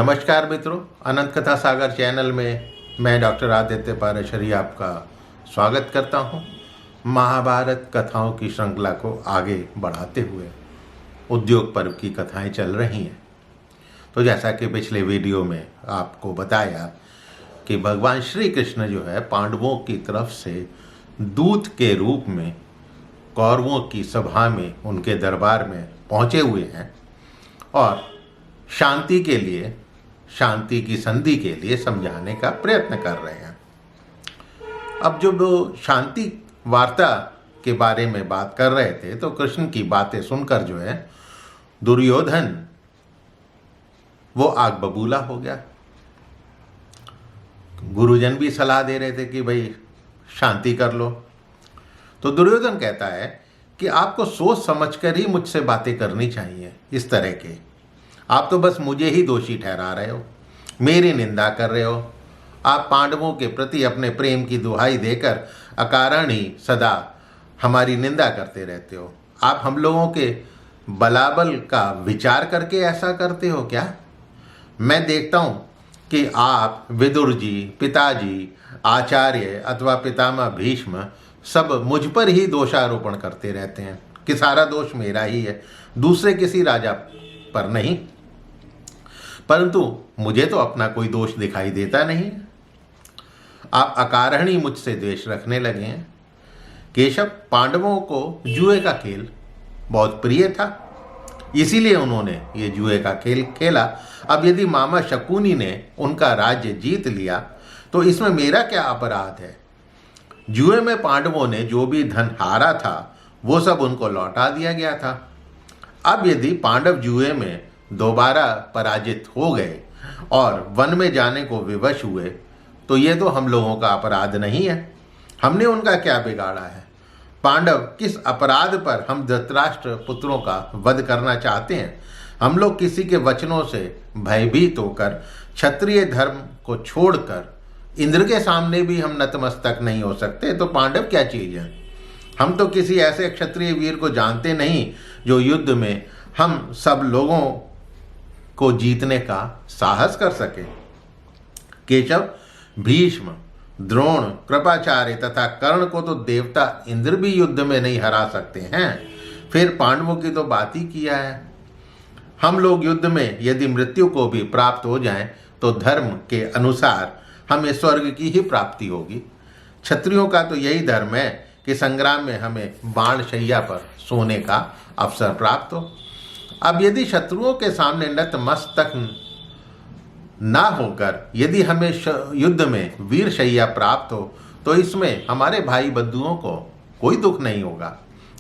नमस्कार मित्रों, अनंत कथा सागर चैनल में मैं डॉक्टर आदित्य पाराशरी आपका स्वागत करता हूं। महाभारत कथाओं की श्रृंखला को आगे बढ़ाते हुए उद्योग पर्व की कथाएं चल रही हैं। तो जैसा कि पिछले वीडियो में आपको बताया कि भगवान श्री कृष्ण जो है पांडवों की तरफ से दूत के रूप में कौरवों की सभा में, उनके दरबार में पहुँचे हुए हैं और शांति के लिए, शांति की संधि के लिए समझाने का प्रयत्न कर रहे हैं। अब जब वो शांति वार्ता के बारे में बात कर रहे थे तो कृष्ण की बातें सुनकर जो है दुर्योधन वो आग बबूला हो गया। गुरुजन भी सलाह दे रहे थे कि भाई शांति कर लो, तो दुर्योधन कहता है कि आपको सोच समझकर ही मुझसे बातें करनी चाहिए। इस तरह के आप तो बस मुझे ही दोषी ठहरा रहे हो, मेरी निंदा कर रहे हो। आप पांडवों के प्रति अपने प्रेम की दुहाई देकर अकारण ही सदा हमारी निंदा करते रहते हो। आप हम लोगों के बलाबल का विचार करके ऐसा करते हो क्या? मैं देखता हूँ कि आप विदुर जी, पिताजी, आचार्य अथवा पितामह भीष्म सब मुझ पर ही दोषारोपण करते रहते हैं कि सारा दोष मेरा ही है, दूसरे किसी राजा पर नहीं। परंतु मुझे तो अपना कोई दोष दिखाई देता नहीं। आप अकारण ही मुझसे द्वेष रखने लगे हैं। केशव, पांडवों को जुए का खेल बहुत प्रिय था, इसीलिए उन्होंने ये जुए का खेल खेला। अब यदि मामा शकुनी ने उनका राज्य जीत लिया तो इसमें मेरा क्या अपराध है? जुए में पांडवों ने जो भी धन हारा था वो सब उनको लौटा दिया गया था। अब यदि पांडव जुए में दोबारा पराजित हो गए और वन में जाने को विवश हुए तो ये तो हम लोगों का अपराध नहीं है। हमने उनका क्या बिगाड़ा है? पांडव किस अपराध पर हम धृतराष्ट्र पुत्रों का वध करना चाहते हैं? हम लोग किसी के वचनों से भयभीत होकर क्षत्रिय धर्म को छोड़कर इंद्र के सामने भी हम नतमस्तक नहीं हो सकते, तो पांडव क्या चीज है? हम तो किसी ऐसे क्षत्रिय वीर को जानते नहीं जो युद्ध में हम सब लोगों को जीतने का साहस कर सके। केशव, भीष्म, द्रोण, कृपाचार्य तथा कर्ण को तो देवता इंद्र भी युद्ध में नहीं हरा सकते हैं, फिर पांडवों की तो बात ही किया है। हम लोग युद्ध में यदि मृत्यु को भी प्राप्त हो जाएं तो धर्म के अनुसार हमें स्वर्ग की ही प्राप्ति होगी। क्षत्रियों का तो यही धर्म है कि संग्राम में हमें बाण शैया पर सोने का अवसर प्राप्त हो। अब यदि शत्रुओं के सामने नतमस्तक ना होकर यदि हमें युद्ध में वीर शैया प्राप्त हो तो इसमें हमारे भाई बंधुओं को कोई दुख नहीं होगा।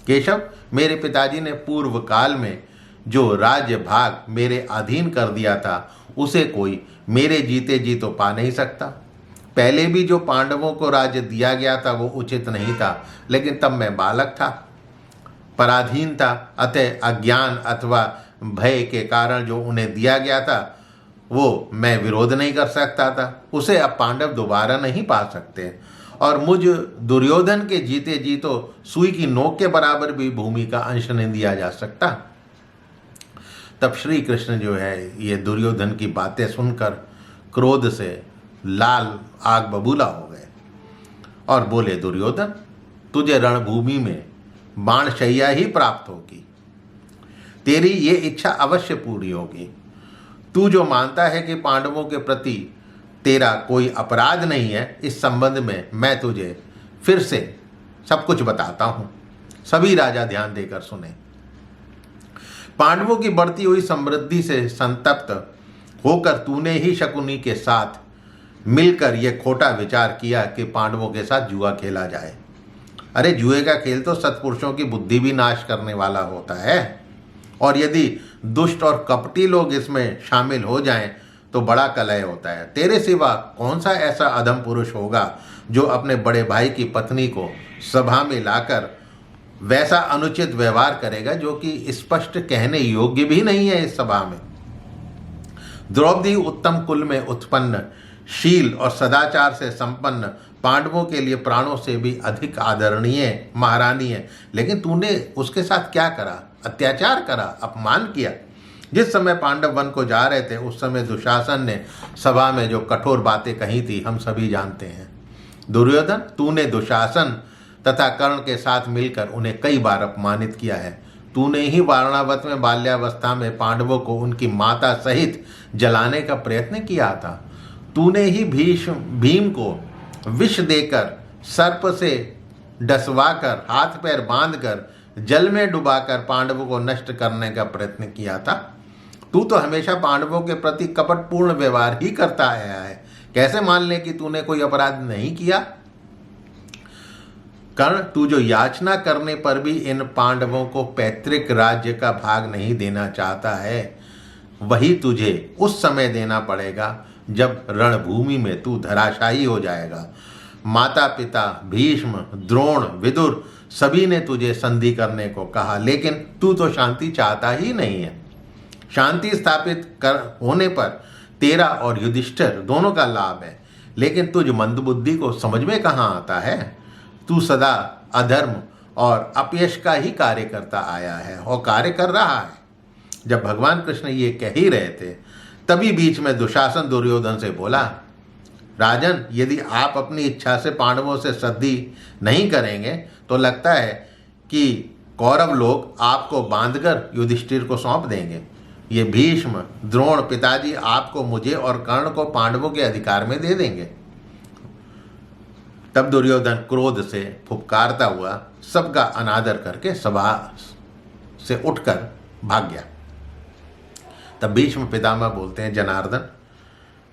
केशव, मेरे पिताजी ने पूर्व काल में जो राज्य भाग मेरे अधीन कर दिया था उसे कोई मेरे जीते जी तो पा नहीं सकता। पहले भी जो पांडवों को राज्य दिया गया था वो उचित नहीं था, लेकिन तब मैं बालक था, पराधीन था, अतः अज्ञान अथवा भय के कारण जो उन्हें दिया गया था वो मैं विरोध नहीं कर सकता था। उसे अब पांडव दोबारा नहीं पा सकते और मुझ दुर्योधन के जीते जी तो सुई की नोक के बराबर भी भूमि का अंश नहीं दिया जा सकता। तब श्री कृष्ण जो है ये दुर्योधन की बातें सुनकर क्रोध से लाल आग बबूला हो गए और बोले, दुर्योधन, तुझे रणभूमि में बाण शैया ही प्राप्त होगी, तेरी ये इच्छा अवश्य पूरी होगी। तू जो मानता है कि पांडवों के प्रति तेरा कोई अपराध नहीं है, इस संबंध में मैं तुझे फिर से सब कुछ बताता हूं। सभी राजा ध्यान देकर सुने। पांडवों की बढ़ती हुई समृद्धि से संतप्त होकर तूने ही शकुनी के साथ मिलकर यह खोटा विचार किया कि पांडवों के साथ जुआ खेला जाए। अरे, जुए का खेल तो सत्पुरुषों की बुद्धि भी नाश करने वाला होता है और यदि दुष्ट और कपटी लोग इसमें शामिल हो जाएं तो बड़ा कलह होता है। तेरे सिवा कौन सा ऐसा अधम पुरुष होगा जो अपने बड़े भाई की पत्नी को सभा में लाकर वैसा अनुचित व्यवहार करेगा जो कि स्पष्ट कहने योग्य भी नहीं है इस सभा में। द्रौपदी उत्तम कुल में उत्पन्न, शील और सदाचार से संपन्न, पांडवों के लिए प्राणों से भी अधिक आदरणीय महारानी है, लेकिन तूने उसके साथ क्या करा? अत्याचार करा, अपमान किया। जिस समय पांडव वन को जा रहे थे उस समय दुशासन ने सभा में जो कठोर बातें कही थी हम सभी जानते हैं। दुर्योधन, तूने दुशासन तथा कर्ण के साथ मिलकर उन्हें कई बार अपमानित किया है। तूने ही वारणावत में बाल्यावस्था में पांडवों को उनकी माता सहित जलाने का प्रयत्न किया था। तूने ही भीम को विष देकर, सर्प से डसवाकर, हाथ पैर बांधकर, जल में डुबाकर पांडवों को नष्ट करने का प्रयत्न किया था। तू तो हमेशा पांडवों के प्रति कपटपूर्ण व्यवहार ही करता आया है। कैसे मान ले कि तूने कोई अपराध नहीं किया? कर्ण, तू जो याचना करने पर भी इन पांडवों को पैतृक राज्य का भाग नहीं देना चाहता है, वही तुझे उस समय देना पड़ेगा जब रणभूमि में तू धराशायी हो जाएगा। माता पिता, भीष्म, द्रोण, विदुर सभी ने तुझे संधि करने को कहा, लेकिन तू तो शांति चाहता ही नहीं है। शांति स्थापित कर होने पर तेरा और युधिष्ठिर दोनों का लाभ है, लेकिन तुझ मंदबुद्धि को समझ में कहाँ आता है। तू सदा अधर्म और अपयश का ही कार्य करता आया है और कार्य कर रहा है। जब भगवान कृष्ण ये कह ही रहे थे तभी बीच में दुशासन दुर्योधन से बोला, राजन, यदि आप अपनी इच्छा से पांडवों से संधि नहीं करेंगे तो लगता है कि कौरव लोग आपको बांधकर युधिष्ठिर को सौंप देंगे। ये भीष्म, द्रोण पिताजी आपको, मुझे और कर्ण को पांडवों के अधिकार में दे देंगे। तब दुर्योधन क्रोध से फुफकारता हुआ सबका अनादर करके सभा से उठकर भाग गया। तब भीष्म पितामह बोलते हैं, जनार्दन,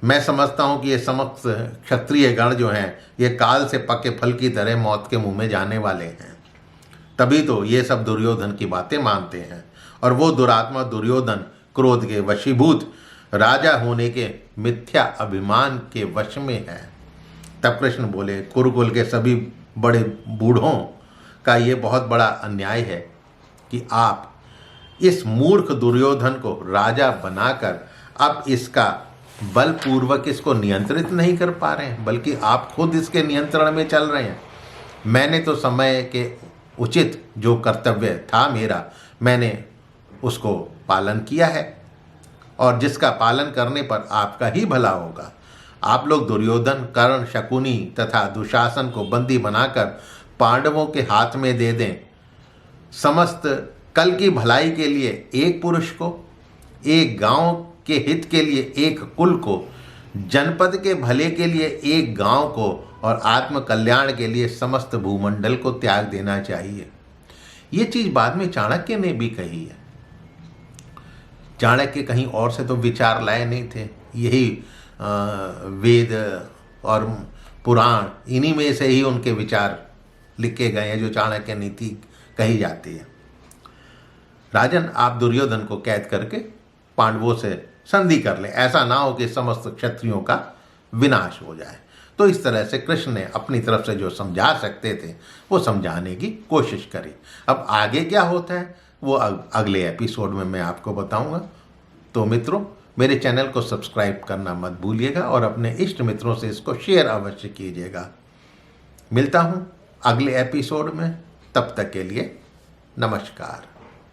मैं समझता हूं कि ये समस्त क्षत्रिय गण जो हैं ये काल से पके फल की तरह मौत के मुंह में जाने वाले हैं। तभी तो ये सब दुर्योधन की बातें मानते हैं और वो दुरात्मा दुर्योधन क्रोध के वशीभूत राजा होने के मिथ्या अभिमान के वश में है। तब कृष्ण बोले, कुरुकुल के सभी बड़े बूढ़ों का ये बहुत बड़ा अन्याय है कि आप इस मूर्ख दुर्योधन को राजा बनाकर अब इसका बलपूर्वक इसको नियंत्रित नहीं कर पा रहे हैं, बल्कि आप खुद इसके नियंत्रण में चल रहे हैं। मैंने तो समय के उचित जो कर्तव्य था मेरा, मैंने उसको पालन किया है और जिसका पालन करने पर आपका ही भला होगा। आप लोग दुर्योधन, कर्ण, शकुनी तथा दुशासन को बंदी बनाकर पांडवों के हाथ में दे दें। समस्त कल की भलाई के लिए एक पुरुष को, एक गांव के हित के लिए एक कुल को, जनपद के भले के लिए एक गांव को और आत्म कल्याण के लिए समस्त भूमंडल को त्याग देना चाहिए। ये चीज बाद में चाणक्य ने भी कही है। चाणक्य कहीं और से तो विचार लाए नहीं थे, यही वेद और पुराण इन्हीं में से ही उनके विचार लिखे गए हैं जो चाणक्य नीति कही जाती है। राजन, आप दुर्योधन को कैद करके पांडवों से संधि कर लें, ऐसा ना हो कि समस्त क्षत्रियों का विनाश हो जाए। तो इस तरह से कृष्ण ने अपनी तरफ से जो समझा सकते थे वो समझाने की कोशिश करी। अब आगे क्या होता है वो अगले एपिसोड में मैं आपको बताऊंगा। तो मित्रों, मेरे चैनल को सब्सक्राइब करना मत भूलिएगा और अपने इष्ट मित्रों से इसको शेयर अवश्य कीजिएगा। मिलता हूं अगले एपिसोड में, तब तक के लिए नमस्कार।